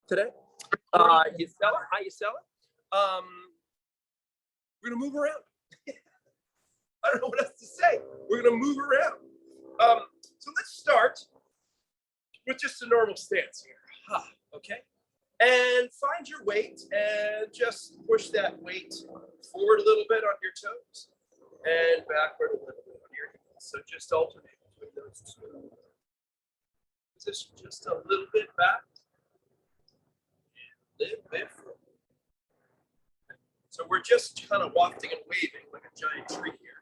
today. You sell it? How you sell it? We're gonna move around. I don't know what else to say. We're gonna move around. So let's start with just a normal stance here. Okay. And find your weight and just push that weight forward a little bit on your toes and backward a little bit on your heels. So just alternate between those two. Position just a little bit back and a little bit forward. So we're just kind of wafting and waving like a giant tree here.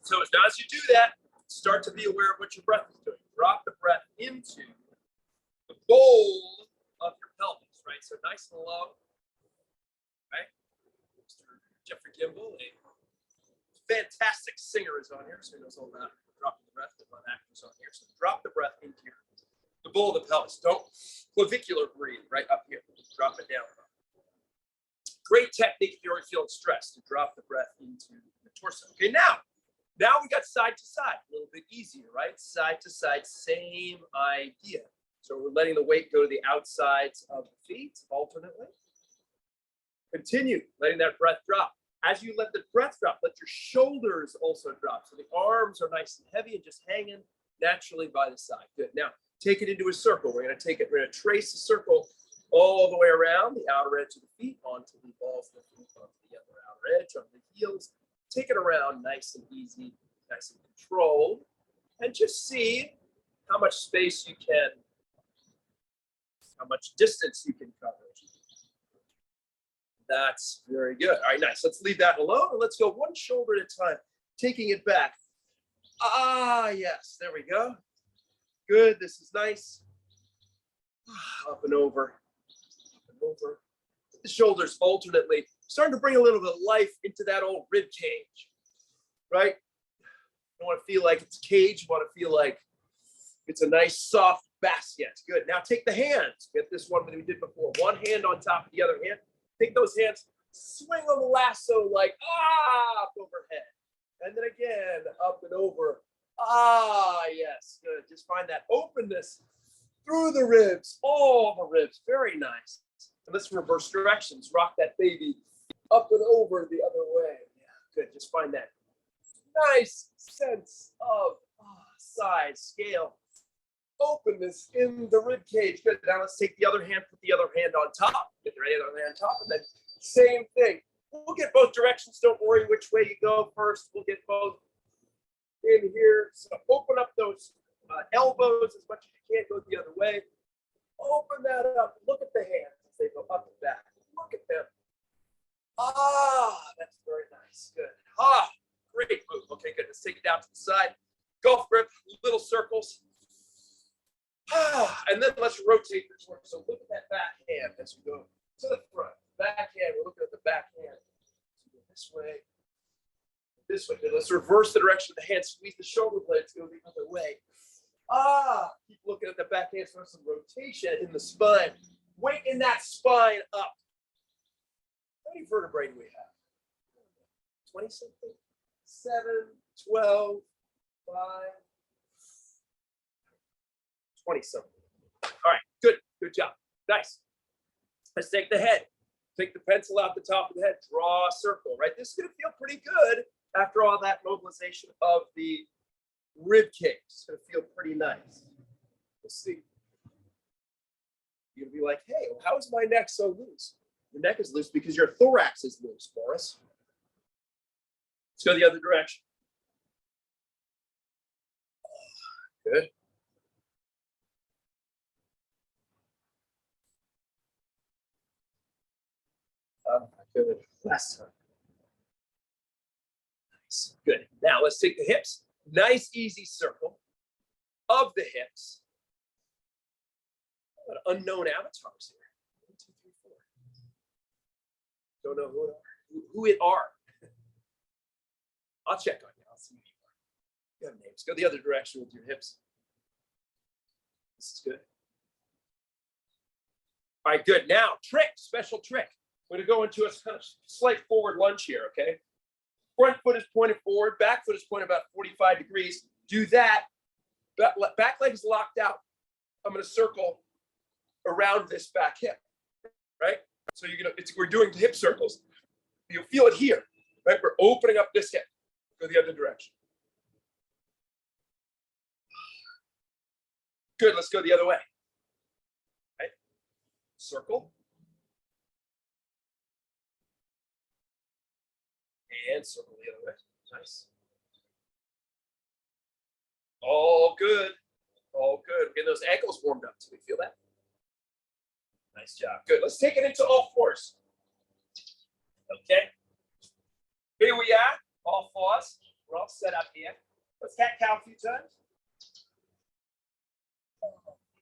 So as you do that, start to be aware of what your breath is doing. Drop the breath into the bowl of your pelvis, right? So nice and low, right? Mr. Jeffrey Gimbel, a fantastic singer, is on here, so he knows all about dropping the breath. A lot of actors on here, so drop the breath into the bowl of the pelvis. Don't clavicular breathe right up here. Drop it down. Great technique if you're feeling stressed to drop the breath into the torso. Okay, now we got side to side, a little bit easier, right? Side to side, same idea. So we're letting the weight go to the outsides of the feet alternately. Continue letting that breath drop. As you let the breath drop, let your shoulders also drop. So the arms are nice and heavy and just hanging naturally by the side. Good. Now take it into a circle. We're going to trace a circle all the way around the outer edge of the feet onto the balls of the feet, onto the other outer edge, on the heels. Take it around nice and easy, nice and controlled, and just see how much space you can, how much distance you can cover. That's very good. All right, nice. Let's leave that alone and let's go one shoulder at a time, taking it back. Yes, there we go. Good, this is nice. Up and over, over. The shoulders alternately, starting to bring a little bit of life into that old rib cage, right? You don't want to feel like it's a cage. You want to feel like it's a nice soft basket. Good. Now take the hands. Get this one that we did before. One hand on top of the other hand. Take those hands, swing on the lasso like up overhead. And then again, up and over. Yes, good. Just find that openness through the ribs, all the ribs. Very nice. And let's reverse directions. Rock that baby up and over the other way. Yeah, good. Just find that nice sense of size, scale, openness in the rib cage. Good. Now let's take the other hand, put the other hand on top. Get the other hand on top, and then same thing. We'll get both directions. Don't worry which way you go first. We'll get both in here. So open up those elbows as much as you can. Go the other way. Open that up. Look at the hands as they go up and back. Look at them. That's very nice. Good. Great move. Okay, good. Let's take it down to the side. Golf grip, little circles. And then let's rotate this one. So look at that back hand as we go to the front. Back hand, we're looking at the back hand. So go this way. This way. Then let's reverse the direction of the hand. Squeeze the shoulder blades, go the other way. Keep looking at the back hand for some rotation in the spine. Weight in that spine up. How many vertebrae do we have? 20 something? 7, 12, 5, 20 something. All right, good job. Nice. Let's take the head. Take the pencil out the top of the head. Draw a circle, right? This is going to feel pretty good after all that mobilization of the rib cage. It's going to feel pretty nice. We'll see. You're going to be like, hey, well, how is my neck so loose? Your neck is loose because your thorax is loose, Boris. Let's go the other direction. Good. Good. Last time. Nice. Good. Now let's take the hips. Nice, easy circle of the hips. Unknown avatars here. 1, 2, 3, 4. Don't know who it are. I'll check on you. I'll see who you are. You have names. Go the other direction with your hips. This is good. All right, good. Now, trick, special trick. We're going to go into a kind of slight forward lunge here, okay? Front foot is pointed forward. Back foot is pointed about 45 degrees. Do that. Back leg is locked out. I'm going to circle around this back hip, right? So we're doing hip circles. You'll feel it here, right? We're opening up this hip. Go the other direction. Good, let's go the other way. Right? Circle. And circle the other way. Nice. All good. All good. Getting those ankles warmed up. Do we feel that? Nice job. Good. Let's take it into all fours. Okay. Here we are. All fours. We're all set up here. Let's cat cow a few times.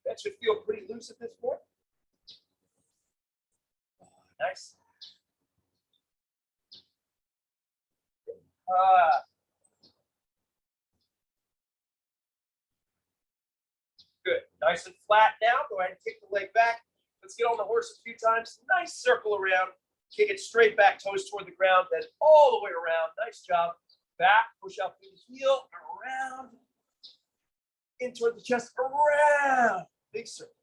That should feel pretty loose at this point. Nice. Good. Nice and flat now. Go ahead and kick the leg back. Let's get on the horse a few times. Nice circle around. Kick it straight back, toes toward the ground, then all the way around. Nice job. Back, push out through the heel, around. In toward the chest, around. Big circle.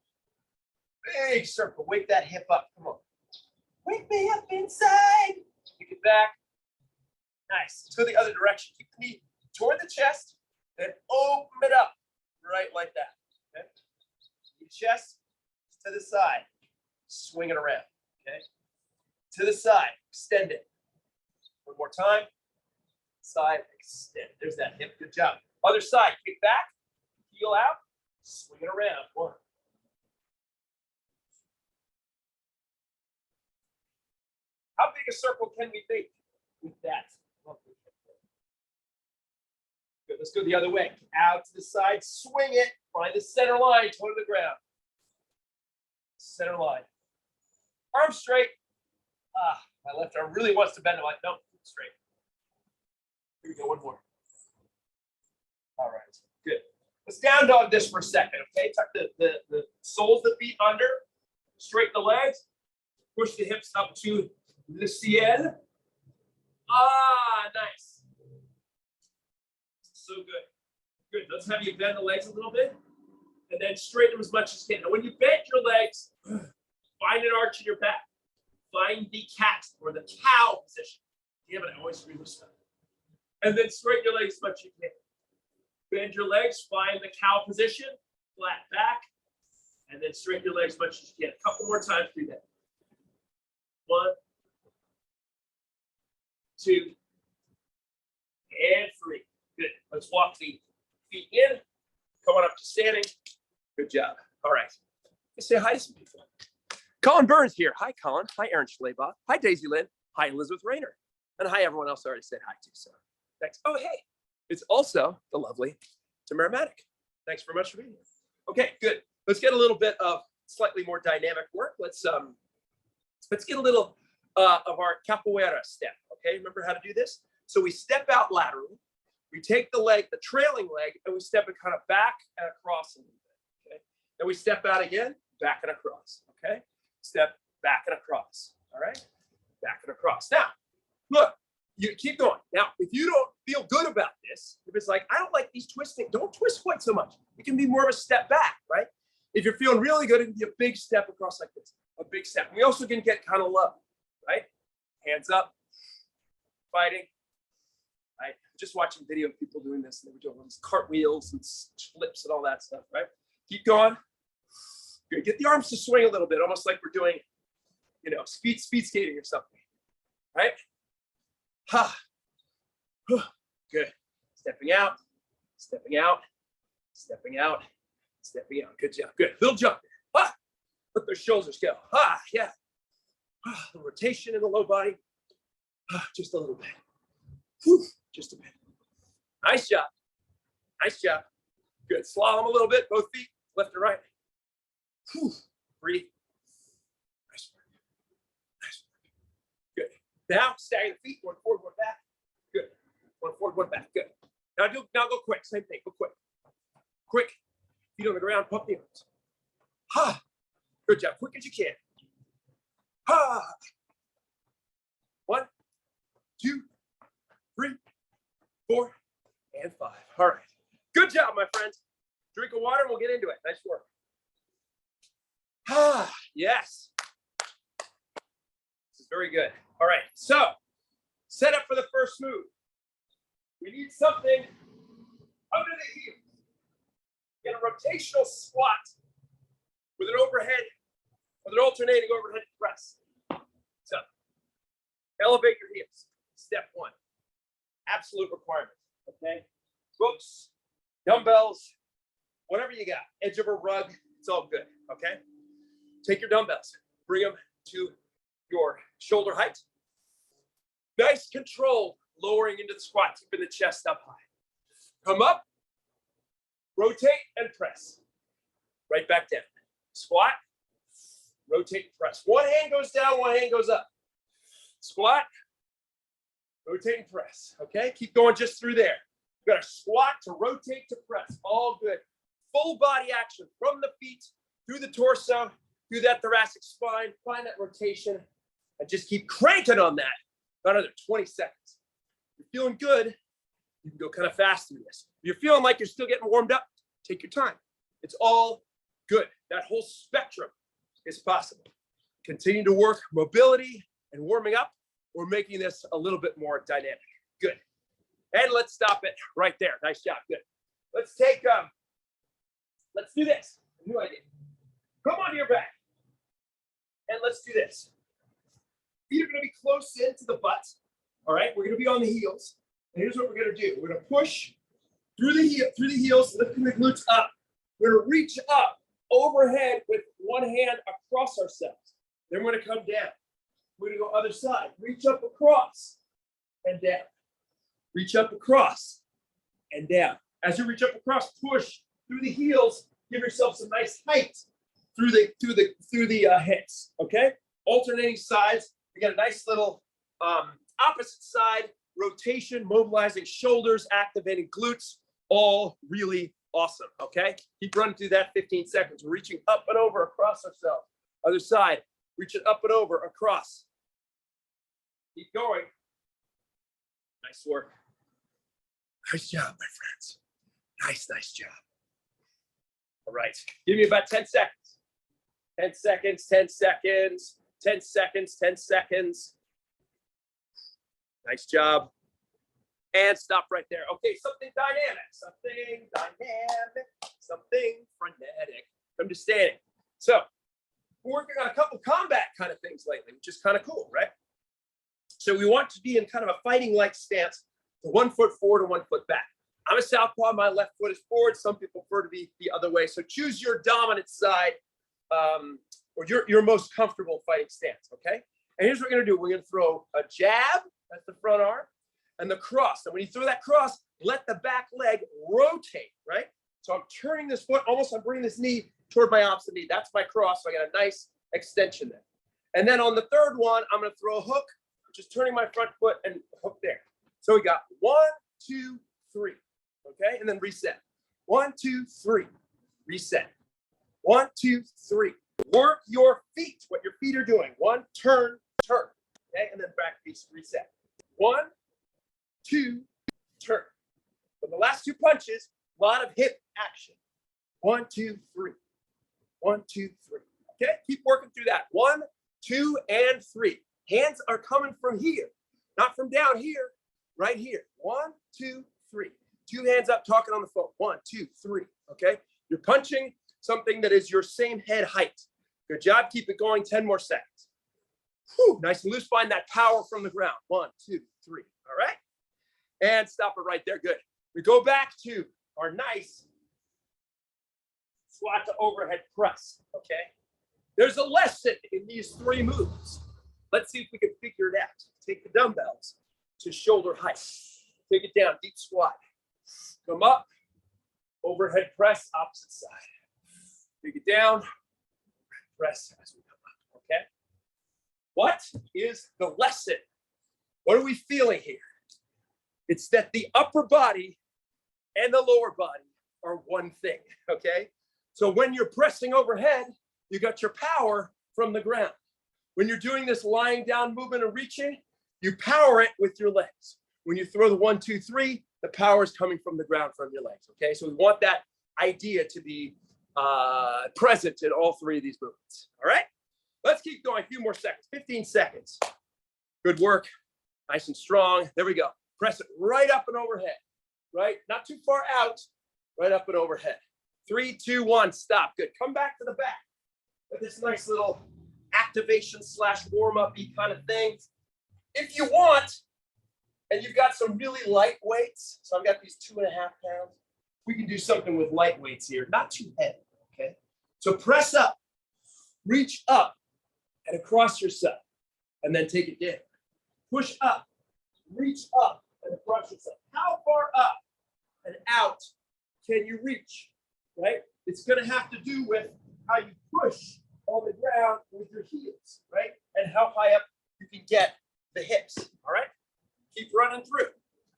Big circle. Wake that hip up. Come on. Wake me up inside. Kick it back. Nice. Let's go the other direction. Keep the knee toward the chest, then open it up. Right like that. Okay. Your chest to the side. Swing it around. Okay. To the side. Extend it. One more time. Side, extend. There's that hip. Good job. Other side. Kick back. Heel out. Swing it around. One. How big a circle can we make with that? Good. Let's go the other way. Out to the side. Swing it. Find the center line. Toe to the ground. Center line. Arm straight. My left arm really wants to bend. I'm like, nope, straight. Here we go. One more. All right. Good. Let's down dog this for a second. Okay. Tuck the soles of the feet under. Straighten the legs. Push the hips up to le ciel. Nice. So good. Good. Let's have you bend the legs a little bit and then straighten them as much as you can. Now, when you bend your legs, find an arch in your back. Find the cat or the cow position. Damn it, I always screw this stuff. And then straighten your legs as much as you can. Bend your legs, find the cow position, flat back, and then straighten your legs as much as you can. A couple more times, do that. 1, 2, and 3. Good. Let's walk the feet in. Come on up to standing. Good job. All right. Let's say hi to some people. Colin Burns here. Hi, Colin. Hi, Aaron Schleba. Hi, Daisy Lynn. Hi, Elizabeth Rayner. And hi, everyone else I already said hi to. So thanks. Oh, hey. It's also the lovely Tamara Maddock. Thanks very much for being here. Okay, good. Let's get a little bit of slightly more dynamic work. Let's get a little of our capoeira step. Okay, remember how to do this? So we step out laterally. We take the leg, the trailing leg, and we step it kind of back and across a little bit. Okay. Then we step out again, back and across. Okay. Step back and across. All right. Back and across. Now, look, you keep going. Now, if you don't feel good about this, if it's like, I don't like these twisting, don't twist quite so much. It can be more of a step back, right? If you're feeling really good, it can be a big step across like this, a big step. We also can get kind of low, right? Hands up, fighting. Right? Just watching video of people doing this, and they were doing all these cartwheels and flips and all that stuff, right? Keep going. Good. Get the arms to swing a little bit, almost like we're doing, speed skating or something, right? Ha. Good. Stepping out, stepping out, stepping out, stepping out. Good job. Good. Little jump. Ah. Let those shoulders go. Ah, yeah. Ah, the rotation in the low body. Ah, just a little bit. Whew. Just a bit. Nice job. Nice job. Good. Slalom a little bit, both feet, left and right. Whew. Breathe. Nice work. Nice work. Good. Now, stagger the feet, one forward, one back. Good. One forward, one back. Good. Now go quick. Same thing. Go quick. Quick. Feet on the ground, pump the arms. Ha. Good job. Quick as you can. Ha. 1, 2, 3, 4, and 5. All right. Good job, my friends. Drink of water and we'll get into it. Nice work. Yes. This is very good. All right, so set up for the first move. We need something under the heel. Get a rotational squat with an overhead, with an alternating overhead press. So elevate your heels. Step one. Absolute requirement. Okay. Books, dumbbells, whatever you got. Edge of a rug. It's all good. Okay. Take your dumbbells. Bring them to your shoulder height. Nice control. Lowering into the squat, keeping the chest up high. Come up. Rotate and press. Right back down. Squat. Rotate and press. One hand goes down, one hand goes up. Squat. Rotate and press. Okay, keep going just through there. You got to squat to rotate to press. All good. Full body action from the feet through the torso, through that thoracic spine. Find that rotation and just keep cranking on that. About another 20 seconds. If you're feeling good, you can go kind of fast through this. If you're feeling like you're still getting warmed up, take your time. It's all good. That whole spectrum is possible. Continue to work mobility and warming up. We're making this a little bit more dynamic. Good. And let's stop it right there. Nice job. Good. Let's take, let's do this. A new idea. Come onto your back. And let's do this. Feet are going to be close into the butt. All right. We're going to be on the heels. And here's what we're going to do. We're going to push through the heels, lifting the glutes up. We're going to reach up overhead with one hand across ourselves. Then we're going to come down. We're going to go other side. Reach up across and down. Reach up across and down. As you reach up across, push through the heels. Give yourself some nice height through the hips. Okay. Alternating sides. We got a nice little opposite side rotation, mobilizing shoulders, activating glutes. All really awesome. Okay. Keep running through that 15 seconds. We're reaching up and over across ourselves. Other side. Reaching up and over across. Keep going. Nice work. Nice job, my friends. Nice job. All right. Give me about 10 seconds. 10 seconds, 10 seconds, 10 seconds, 10 seconds. Nice job. And stop right there. Okay, something dynamic, something frenetic. I'm just standing. So we're working on a couple combat kind of things lately, which is kind of cool, right? So we want to be in kind of a fighting-like stance, 1 foot forward and 1 foot back. I'm a southpaw, my left foot is forward. Some people prefer to be the other way. So choose your dominant side or your most comfortable fighting stance, okay? And here's what we're gonna do. We're gonna throw a jab, that's the front arm, and the cross. And when you throw that cross, let the back leg rotate, right? So I'm turning this foot, almost I'm bringing this knee toward my opposite knee. That's my cross, so I got a nice extension there. And then on the third one, I'm gonna throw a hook, just turning my front foot and hook there. So we got 1, 2, 3, okay? And then reset. 1, 2, 3, reset. 1, 2, 3. Work your feet, what your feet are doing. 1, turn, okay? And then back piece, reset. 1, 2, turn. For the last 2 punches, a lot of hip action. 1, 2, 3. 1, 2, 3. Okay, keep working through that. 1, 2, and 3. Hands are coming from here, not from down here, right here. 1, 2, 3. 2 hands up, talking on the phone. 1, 2, 3. Okay, you're punching something that is your same head height. Good job. Keep it going. 10 more seconds. Whew, nice and loose. Find that power from the ground. 1, 2, 3. All right, and stop it right there. Good. We go back to our nice squat to overhead press. Okay, there's a lesson in these 3 moves. Let's see if we can figure it out. Take the dumbbells to shoulder height. Take it down, deep squat. Come up, overhead press, opposite side. Take it down, press as we come up, okay? What is the lesson? What are we feeling here? It's that the upper body and the lower body are one thing, okay? So when you're pressing overhead, you got your power from the ground. When you're doing this lying down movement and reaching, you power it with your legs. When you throw the 1, 2, 3, the power is coming from the ground from your legs, okay? So we want that idea to be present in all three of these movements. All right, let's keep going. A few more seconds, 15 seconds. Good work, nice and strong. There we go. Press it right up and overhead, right? Not too far out, right up and overhead. 3, 2, 1, stop. Good. Come back to the back. This nice little activation slash warm-up-y kind of thing. If you want, and you've got some really light weights, so I've got these 2.5 pounds, we can do something with light weights here, not too heavy, okay? So press up, reach up and across yourself, and then take it down. Push up, reach up and across yourself. How far up and out can you reach, right? It's gonna have to do with how you push on the ground with your heels, right? And how high up you can get the hips, all right? Keep running through.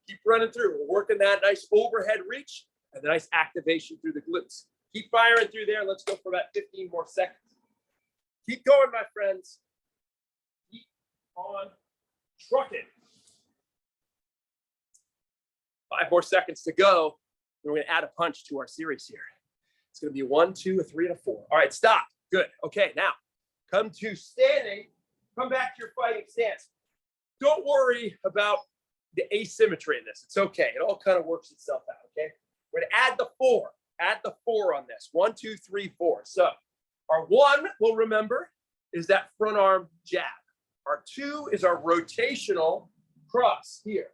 Keep running through. We're working that nice overhead reach and the nice activation through the glutes. Keep firing through there. Let's go for about 15 more seconds. Keep going, my friends. Keep on trucking. 5 more seconds to go. We're going to add a punch to our series here. It's going to be a 1, 2, a 3, and a 4. All right, stop. Good. Okay, now come to standing. Come back to your fighting stance. Don't worry about the asymmetry in this. It's okay. It all kind of works itself out, okay? We're going to add the 4. Add the 4 on this. 1, 2, 3, 4. So our 1, we'll remember, is that front arm jab. Our 2 is our rotational cross here.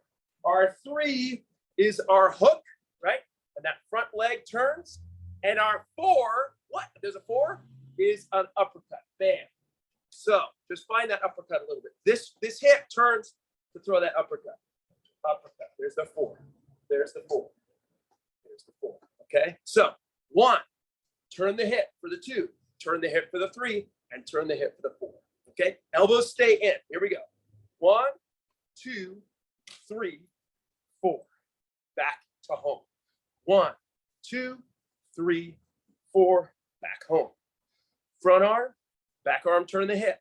Our 3 is our hook, right? And that front leg turns. And our 4, what? There's a 4, is an uppercut. Bam. So just find that uppercut a little bit. This hip turns to throw that uppercut. Uppercut. There's the 4. There's the 4. There's the 4. Okay. So 1, turn the hip for the 2, turn the hip for the 3, and turn the hip for the 4. Okay. Elbows stay in. Here we go. 1, 2, 3, 4. Back to home. 1, 2, 3, 4. Back home. Front arm, back arm, turn the hip.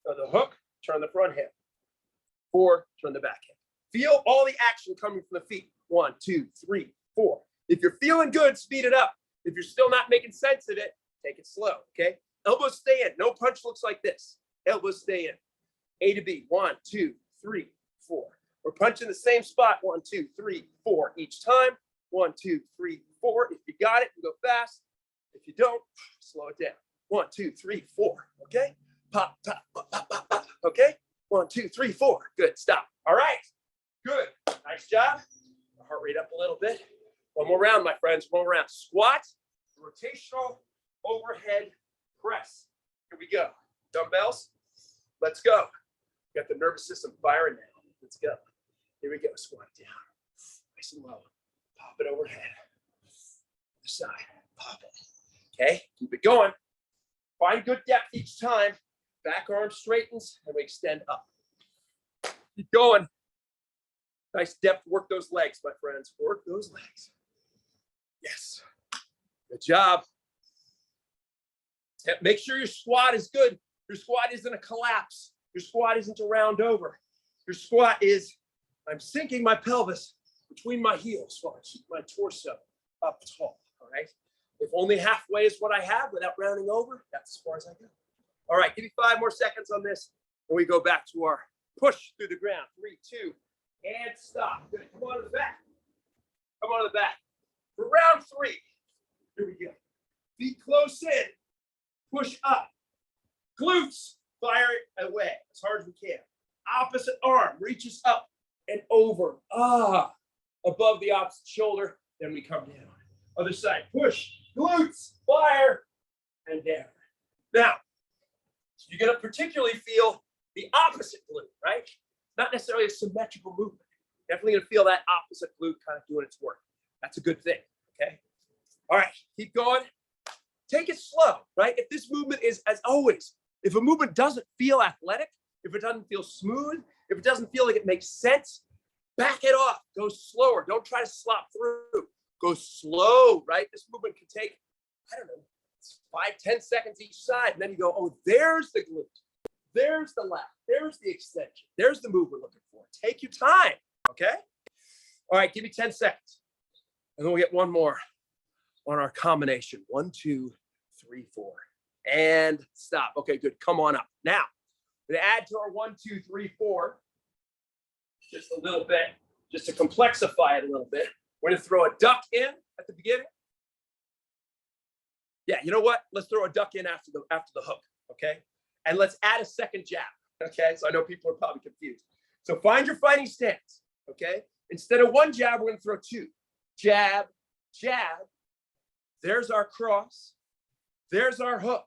So the hook, turn the front hip. 4, turn the back hip. Feel all the action coming from the feet. 1, 2, 3, 4. If you're feeling good, speed it up. If you're still not making sense of it, take it slow, okay? Elbows stay in. No punch looks like this. Elbows stay in. A to B. 1, 2, 3, 4. We're punching the same spot. 1, 2, 3, 4 each time. 1, 2, 3, 4. If you got it, you go fast. If you don't, slow it down. 1, 2, 3, 4. Okay? Pop, pop, pop, pop, pop, pop. Okay? 1, 2, 3, 4. Good. Stop. All right. Good. Nice job. Heart rate up a little bit. One more round, my friends. One more round. Squat, rotational, overhead press. Here we go. Dumbbells. Let's go. Got the nervous system firing now. Let's go. Here we go. Squat it down. Nice and low. Pop it overhead. The side. Pop it. Okay. Keep it going. Find good depth each time. Back arm straightens and we extend up. Keep going. Nice depth. Work those legs, my friends. Work those legs. Yes. Good job. Make sure your squat is good. Your squat isn't a collapse. Your squat isn't a round over. Your squat is, I'm sinking my pelvis between my heels while I keep my torso up tall, all right? If only halfway is what I have without rounding over, that's as far as I go. All right, give me 5 more seconds on this, and we go back to our push through the ground. 3, 2, and stop. Good. Come on to the back. Come on to the back. For round 3, here we go. Feet close in. Push up. Glutes, fire it away as hard as we can. Opposite arm reaches up and over. Above the opposite shoulder. Then we come down. Other side. Push. Glutes, fire, and down. Now, you're going to particularly feel the opposite glute, right? Not necessarily a symmetrical movement. Definitely going to feel that opposite glute kind of doing its work. That's a good thing, okay? All right, keep going. Take it slow, right? If this movement is, as always, if a movement doesn't feel athletic, if it doesn't feel smooth, if it doesn't feel like it makes sense, back it off. Go slower. Don't try to slop through. Go slow, right? This movement can take, I don't know, 5, 10 seconds each side. And then you go, oh, there's the glute. There's the lat. There's the extension. There's the move we're looking for. Take your time, okay? All right, give me 10 seconds. And then we'll get one more. on our combination. 1, 2, 3, 4. And stop. Okay, good. Come on up. Now, we're going to add to our 1, 2, 3, 4 just a little bit, just to complexify it a little bit. We're going to throw a duck in at the beginning. Yeah, you know what? Let's throw a duck in after the hook, okay? And let's add a second jab, okay? So I know people are probably confused. So find your fighting stance, okay? Instead of one jab, we're going to throw 2. Jab, jab. There's our cross. There's our hook,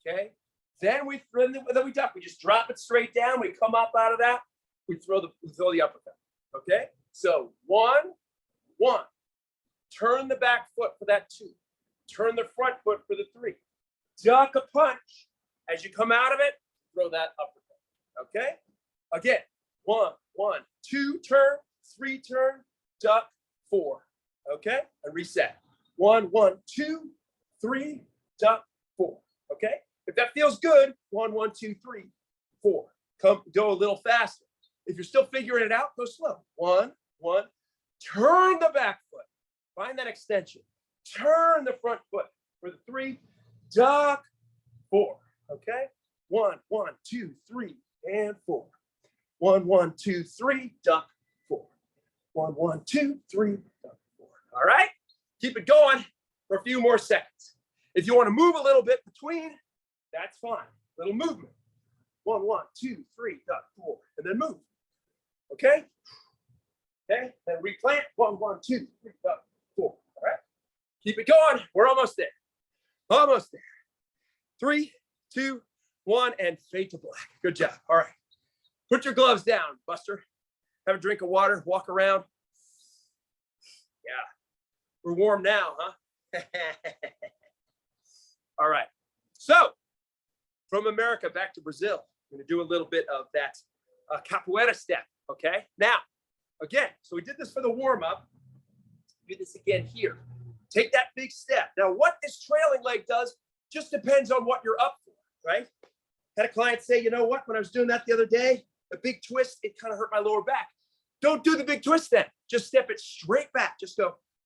okay? Then we duck. We just drop it straight down. We come up out of that. We throw the uppercut, okay? So 1, 1. Turn the back foot for that 2. Turn the front foot for the 3. Duck a punch. As you come out of it, throw that uppercut, okay? Again, 1, 1, 2, turn, 3, turn, duck, 4, okay? And reset. 1, 1, 2, 3, duck, 4, okay? If that feels good, 1, 1, 2, 3, 4. Go a little faster. If you're still figuring it out, go slow. 1, 1. Turn the back foot. Find that extension. Turn the front foot for the 3. Duck, 4. Okay. 1, 1, 2, 3, and 4. 1, 1, 2, 3. Duck, 4. 1, 1, 2, 3. Duck, 4. All right. Keep it going for a few more seconds. If you want to move a little bit between, that's fine. Little movement. 1, 1, 2, 3. Duck, 4, and then move. Okay. Okay. Then replant. 1, 1, 2, 3. Duck, 4. All right. Keep it going. We're almost there. Almost there. 3, 2, 1, and fade to black. Good job. All right. Put your gloves down, Buster. Have a drink of water. Walk around. Yeah. We're warm now, huh? All right. So, from America back to Brazil, I'm going to do a little bit of that capoeira step, okay? Now, again, so we did this for the warm-up. Do this again here. Take that big step. Now, what this trailing leg does just depends on what you're up for, right? Had a client say, you know what, when I was doing that the other day, the big twist, it kind of hurt my lower back. Don't do the big twist then. Just step it straight back. Just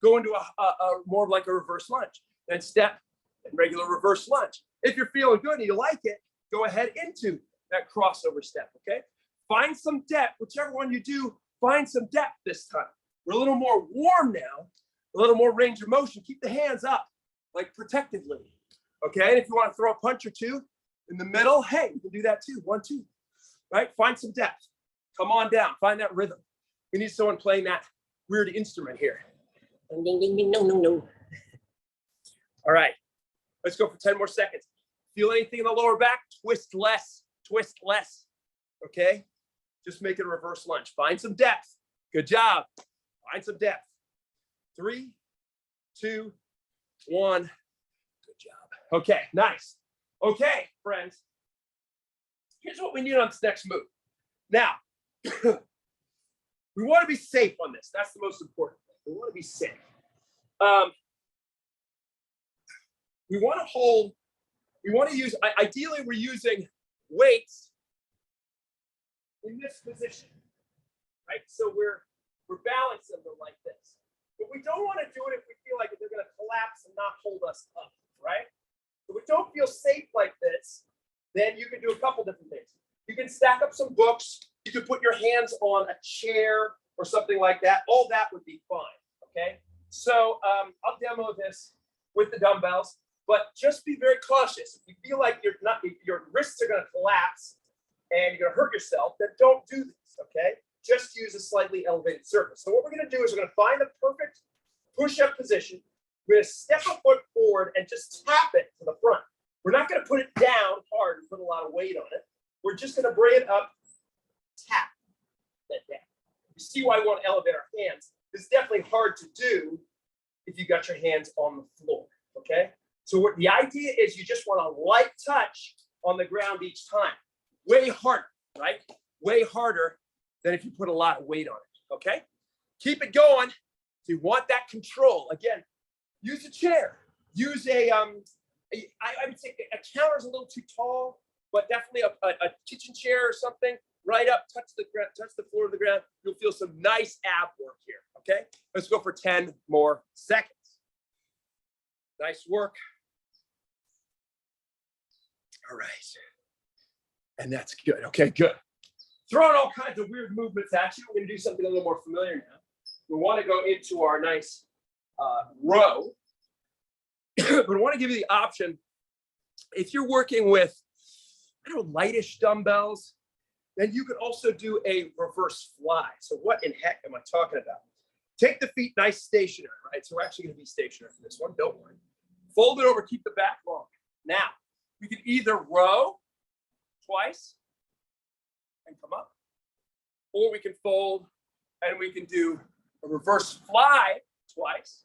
go into a more like a reverse lunge. Then step and regular reverse lunge. If you're feeling good and you like it, go ahead into that crossover step, okay? Find some depth, whichever one you do, find some depth this time. We're a little more warm now, a little more range of motion. Keep the hands up, like protectively, okay? And if you want to throw a punch or 2 in the middle, hey, you can do that too. 1, 2, right? Find some depth. Come on down, find that rhythm. We need someone playing that weird instrument here. Ding, ding, ding, ding, no, no, no. All right, let's go for 10 more seconds. Feel anything in the lower back? Twist less, okay? Just make it a reverse lunge. Find some depth. Good job. Find some depth. 3, 2, 1. Good job. Okay, nice. Okay, friends. Here's what we need on this next move. Now, we want to be safe on this. That's the most important thing. We want to be safe. We want to hold, we want to use, ideally we're using weights in this position, right? So we're balancing them like this. But we don't want to do it if we feel like they're going to collapse and not hold us up, right? If we don't feel safe like this, then you can do a couple different things. You can stack up some books. You can put your hands on a chair or something like that. All that would be fine, okay? So I'll demo this with the dumbbells, but just be very cautious. If you feel like your wrists are going to collapse and you're going to hurt yourself, then don't do this, okay? Just use a slightly elevated surface. So what we're going to do is we're going to find the perfect push-up position. We're going to step a foot forward and just tap it to the front. We're not going to put it down hard and put a lot of weight on it. We're just going to bring it up, tap that down. You see why we want to elevate our hands. It's definitely hard to do if you got your hands on the floor, okay? So what the idea is, you just want a light touch on the ground each time. Way harder, right? Way harder than if you put a lot of weight on it, okay? Keep it going. If you want that control, again, use a chair. Use I would say a counter is a little too tall, but definitely a kitchen chair or something. Right up, touch the ground, touch the floor of the ground. You'll feel some nice ab work here, okay? Let's go for 10 more seconds. Nice work. All right. And that's good. Okay, good. Throwing all kinds of weird movements at you. We're going to do something a little more familiar now. We want to go into our nice row. But I want to give you the option. If you're working with, I don't know, lightish dumbbells, then you could also do a reverse fly. So what in heck am I talking about? Take the feet nice stationary, right? So we're actually going to be stationary for this one. Don't worry. Fold it over, keep the back long. Now, we can either row twice and come up, or we can fold and we can do a reverse fly twice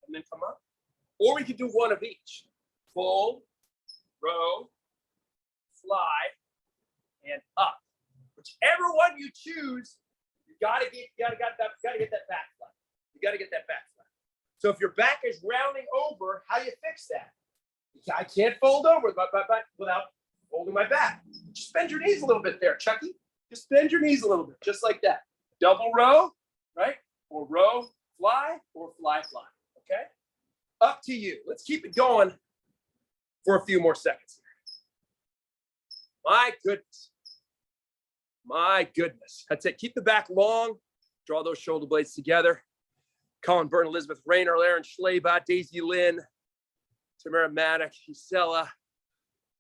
and then come up, or we could do one of each. Fold, row, fly, and up. Whichever one you choose, you gotta get that back fly. You gotta get that back fly. So if your back is rounding over, how do you fix that? I can't fold over my back without folding my back. Just bend your knees a little bit there, Chucky. Just bend your knees a little bit, just like that. Double row, right? Or row, fly, or fly, fly. Okay? Up to you. Let's keep it going for a few more seconds. My goodness. My goodness. That's it. Keep the back long. Draw those shoulder blades together. Colin Byrne, Elizabeth Rayner, Aaron Schlabot, Daisy Lynn, Tamara Maddock, Gisela,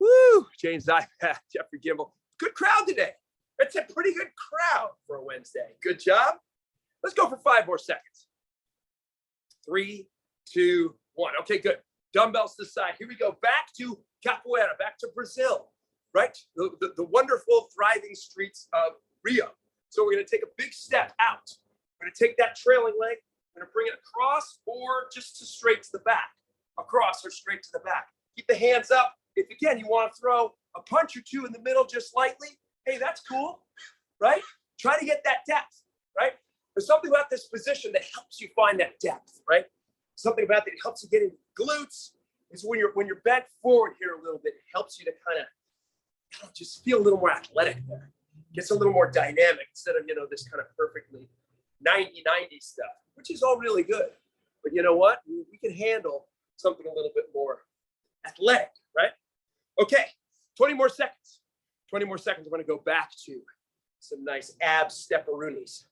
woo, James Ipath, Jeffrey Gimble. Good crowd today. That's a pretty good crowd for a Wednesday. Good job. Let's go for 5 more seconds. 3, 2, 1. Okay, good. Dumbbells to the side. Here we go. Back to capoeira, back to Brazil, right? The wonderful, thriving streets of Rio. So we're going to take a big step out. We're going to take that trailing leg. We're going to bring it across or just to straight to the back. Across or straight to the back. Keep the hands up. If, again, you want to throw a punch or two in the middle just lightly, hey, that's cool, right? Try to get that depth, right? There's something about this position that helps you find that depth, right? Something about that helps you get into glutes. Is when you're bent forward here a little bit, it helps you to kind of just feel a little more athletic there. Gets a little more dynamic instead of, this kind of perfectly 90-90 stuff, which is all really good. But you know what? We can handle something a little bit more athletic, right? Okay, 20 more seconds. 20 more seconds. We're going to go back to some nice ab stepperoonies.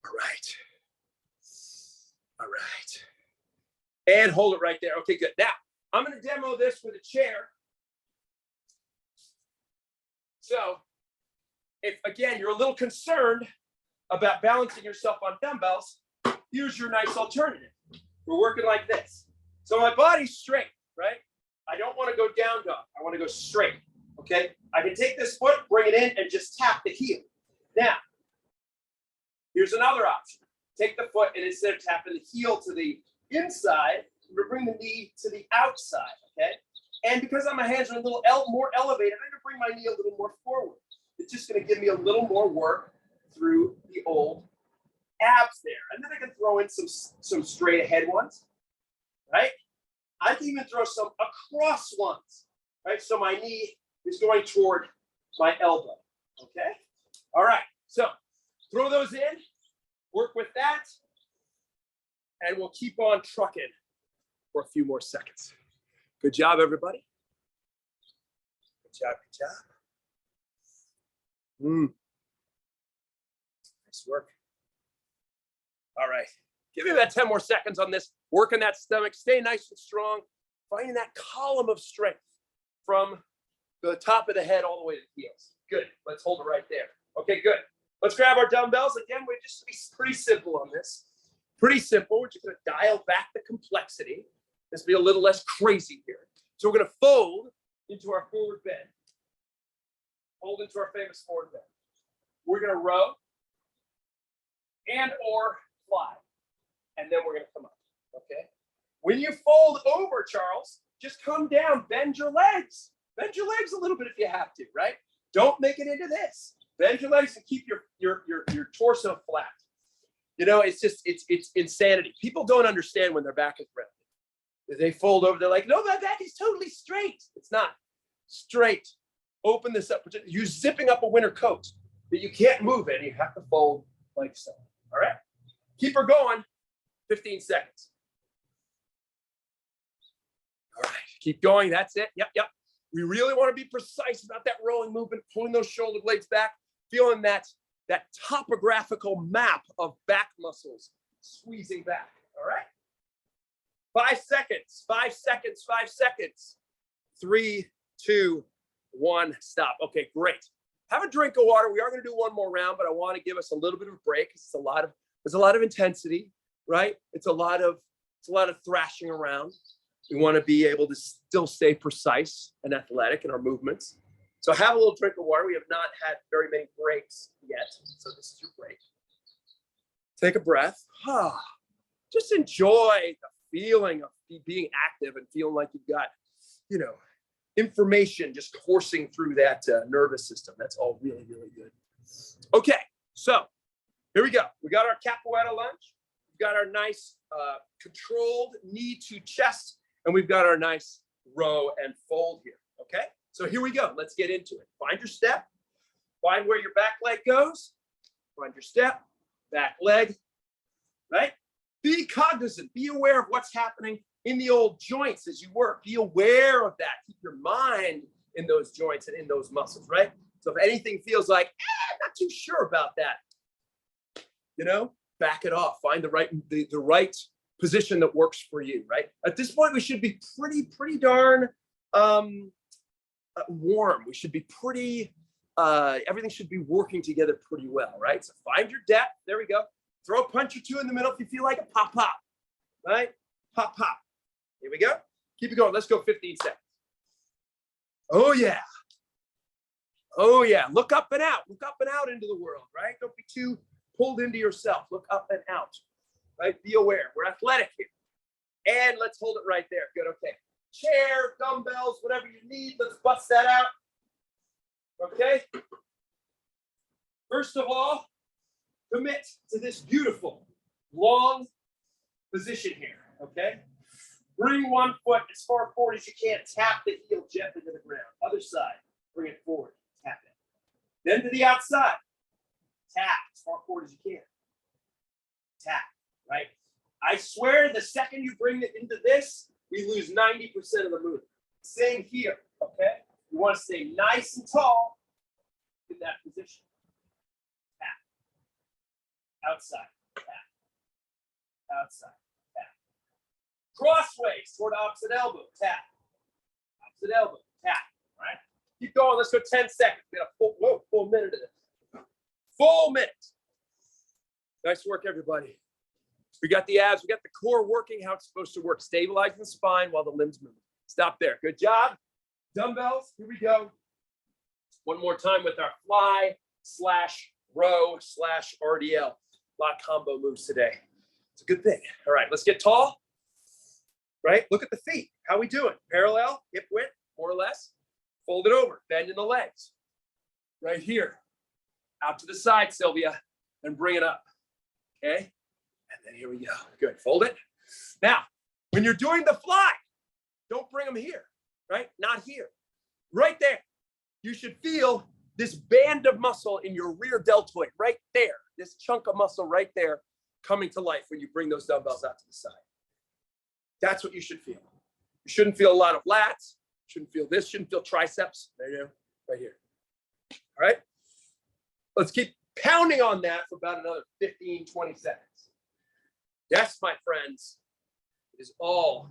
All right. All right. And hold it right there. Okay, good. Now, I'm going to demo this with a chair. So, if, again, you're a little concerned about balancing yourself on dumbbells, here's your nice alternative. We're working like this. So my body's straight, right? I don't want to go down dog. I want to go straight, okay? I can take this foot, bring it in, and just tap the heel. Now, here's another option. Take the foot, and instead of tapping the heel to the inside, we're going to bring the knee to the outside, okay? And because my hands are a little more elevated, I'm going to bring my knee a little more forward. It's just going to give me a little more work through the old abs there. And then I can throw in some straight ahead ones, right? I can even throw some across ones, right? So my knee is going toward my elbow, okay? All right, so throw those in, work with that, and we'll keep on trucking for a few more seconds. Good job, everybody. Good job, good job. Nice work. All right. Give me about 10 more seconds on this. Working that stomach. Stay nice and strong. Finding that column of strength from the top of the head all the way to the heels. Good. Let's hold it right there. Okay, good. Let's grab our dumbbells. Again, we're just be pretty simple on this. Pretty simple. We're just going to dial back the complexity. Let's be a little less crazy here. So we're going to fold into our forward bend. Fold into our famous forward bend. We're going to row and or fly. And then we're going to come up. Okay? When you fold over, Charles, just come down. Bend your legs. Bend your legs a little bit if you have to, right? Don't make it into this. Bend your legs and keep your torso flat. It's insanity. People don't understand when their back is rounded. They fold over, they're like, no, my back is totally straight. It's not straight. Open this up. You're zipping up a winter coat that you can't move it. You have to fold like so. All right? Keep her going. 15 seconds. Keep going. That's it. Yep, yep. We really want to be precise about that rolling movement, pulling those shoulder blades back, feeling that topographical map of back muscles squeezing back. All right. 5 seconds, 5 seconds, 5 seconds. 3, 2, 1, stop. Okay, great. Have a drink of water. We are going to do one more round, but I want to give us a little bit of a break. There's a lot of intensity, right? It's a lot of thrashing around. We want to be able to still stay precise and athletic in our movements. So have a little drink of water. We have not had very many breaks yet, so this is your break. Take a breath. Just enjoy the feeling of being active and feeling like you've got, information just coursing through that nervous system. That's all really, really good. Okay, so here we go. We got our capoeira lunge. We've got our nice controlled knee to chest, and we've got our nice row and fold here, okay? So here we go. Let's get into it. Find your step. Find where your back leg goes. Find your step, back leg, right? Be cognizant. Be aware of what's happening in the old joints as you work. Be aware of that. Keep your mind in those joints and in those muscles, right? So if anything feels like, I'm not too sure about that, back it off. Find the right position that works for you, right? At this point, we should be pretty darn warm. We should be pretty, everything should be working together pretty well, right? So find your depth. There we go. Throw a punch or two in the middle if you feel like it. Pop, pop, right? Pop, pop. Here we go. Keep it going. Let's go 15 seconds. Oh, yeah. Oh, yeah. Look up and out. Look up and out into the world, right? Don't be too pulled into yourself. Look up and out, right? Be aware. We're athletic here. And let's hold it right there. Good. Okay. Chair, dumbbells, whatever you need. Let's bust that out. Okay. First of all, commit to this beautiful long position here. Okay. Bring one foot as far forward as you can. Tap the heel gently to the ground. Other side. Bring it forward. Tap it. Then to the outside. Tap as far forward as you can. Tap. Right? I swear the second you bring it into this, we lose 90% of the movement. Same here. Okay? You want to stay nice and tall in that position. Tap. Outside. Tap. Outside. Crossways toward opposite elbow, tap. Opposite elbow, tap. All right. Keep going. Let's go 10 seconds. We got a full minute of this. Full minute. Nice work, everybody. We got the abs. We got the core working how it's supposed to work. Stabilizing the spine while the limbs move. Stop there. Good job. Dumbbells. Here we go. One more time with our fly / row / RDL. A lot of combo moves today. It's a good thing. All right. Let's get tall. Right? Look at the feet. How we doing? Parallel, hip width, more or less. Fold it over, bend in the legs. Right here. Out to the side, Sylvia, and bring it up. Okay? And then here we go. Good. Fold it. Now, when you're doing the fly, don't bring them here, right? Not here. Right there. You should feel this band of muscle in your rear deltoid right there. This chunk of muscle right there coming to life when you bring those dumbbells out to the side. That's what you should feel. You shouldn't feel a lot of lats. Shouldn't feel this. Shouldn't feel triceps. There you go. Right here. All right. Let's keep pounding on that for about another 15, 20 seconds. Yes, my friends. It is all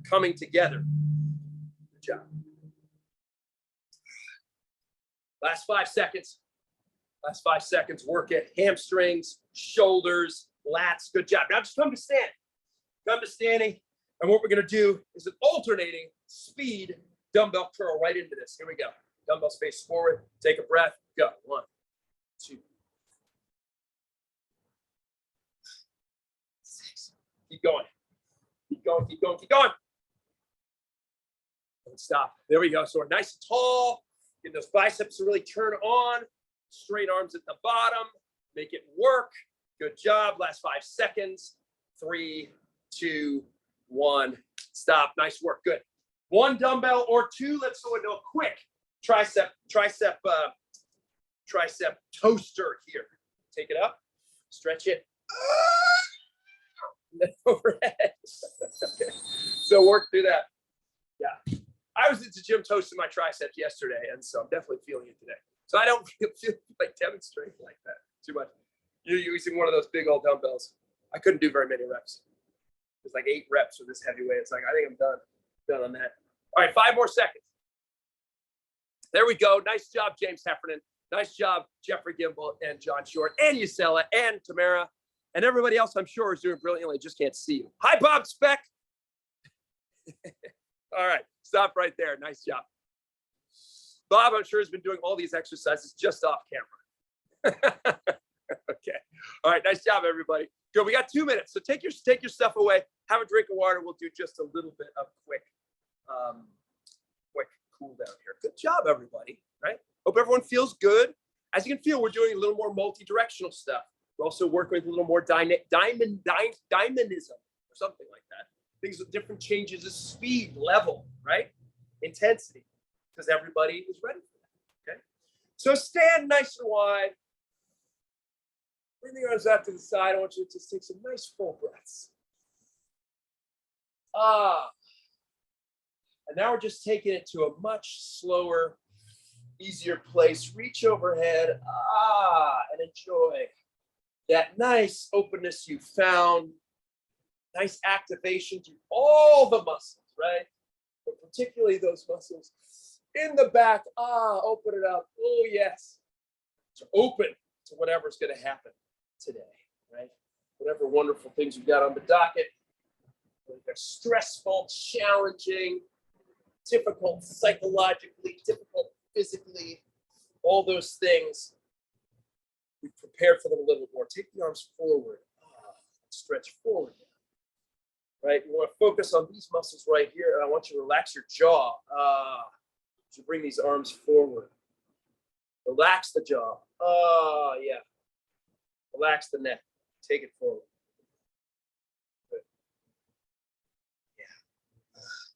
coming together. Good job. Last 5 seconds. Last 5 seconds. Work it. Hamstrings, shoulders, lats. Good job. Now just come to standing. Come to standing. And what we're going to do is an alternating speed dumbbell curl right into this. Here we go. Dumbbells face forward. Take a breath. Go. 1, 2, 6. Keep going. Keep going. Keep going. Keep going. Don't stop. There we go. So we're nice and tall. Get those biceps to really turn on. Straight arms at the bottom. Make it work. Good job. Last 5 seconds. 3, 2, 1. Stop. Nice work. Good. 1 dumbbell or 2. Let's go into a quick tricep toaster here. Take it up. Stretch it. Overhead. Okay. So work through that. Yeah. I was at the gym toasting my triceps yesterday, and so I'm definitely feeling it today. So I don't feel like demonstrating like that too much. You're using one of those big old dumbbells. I couldn't do very many reps. It's like 8 reps with this heavyweight. It's like, I think I'm done on that. All right, 5 more seconds. There we go. Nice job, James Heffernan. Nice job, Jeffrey Gimble and John Short and Yusela and Tamara and everybody else I'm sure is doing brilliantly. Just can't see you. Hi, Bob Speck. All right, stop right there. Nice job. Bob, I'm sure, has been doing all these exercises just off camera. Okay. All right, nice job, everybody. Good. We got 2 minutes, so take your stuff away. Have a drink of water. We'll do just a little bit of quick cool down here. Good job, everybody. Right? Hope everyone feels good. As you can feel, we're doing a little more multi-directional stuff. We're also working with a little more dynamism or something like that. Things with different changes of speed, level, right? Intensity, because everybody is ready for that. Okay. So stand nice and wide. Bring the arms out to the side. I want you to just take some nice full breaths. And now we're just taking it to a much slower, easier place. Reach overhead, and enjoy that nice openness you found. Nice activation through all the muscles, right? But particularly those muscles in the back. Open it up. Oh, yes. So open to whatever's going to happen today, right? Whatever wonderful things you've got on the docket. Whether they're stressful, challenging, difficult psychologically, difficult physically, all those things. We prepared for them a little more. Take the arms forward. Stretch forward. Right? You want to focus on these muscles right here, and I want you to relax your jaw. So bring these arms forward. Relax the jaw. Yeah. Relax the neck. Take it forward. Good. Yeah.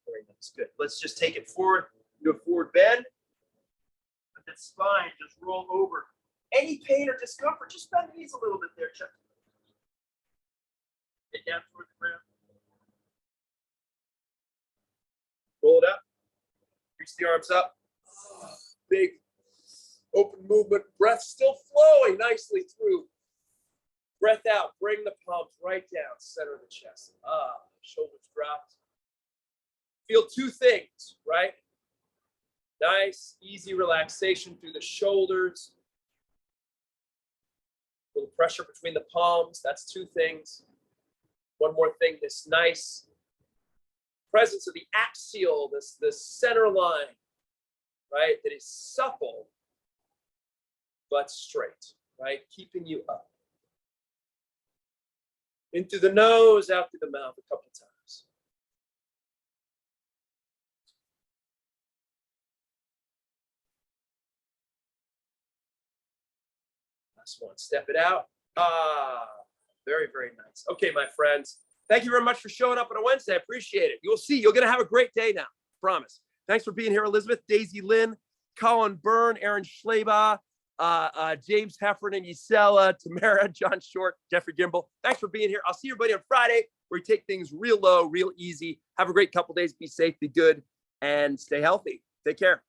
Very nice. Good. Let's just take it forward. Do a forward bend. Let that spine just roll over. Any pain or discomfort, just bend the knees a little bit there, Chuck. Get down toward the ground. Roll it up. Reach the arms up. Big open movement. Breath still flowing nicely through. Breath out. Bring the palms right down. Center of the chest. Shoulders dropped. Feel 2 things, right? Nice, easy relaxation through the shoulders. A little pressure between the palms. That's 2 things. One more thing, this nice presence of the axial, this center line, right? That is supple, but straight, right? Keeping you up. In through the nose, out through the mouth a couple times. Last one, step it out. Very, very nice. Okay, my friends. Thank you very much for showing up on a Wednesday. I appreciate it. You'll see, you're going to have a great day now. Promise. Thanks for being here, Elizabeth, Daisy Lynn, Colin Byrne, Aaron Schleba, James Heffernan, Yusela, Tamara, John Short, Jeffrey Gimble. Thanks for being here. I'll see everybody on Friday where we take things real low, real easy. Have a great couple days. Be safe, be good, and stay healthy. Take care.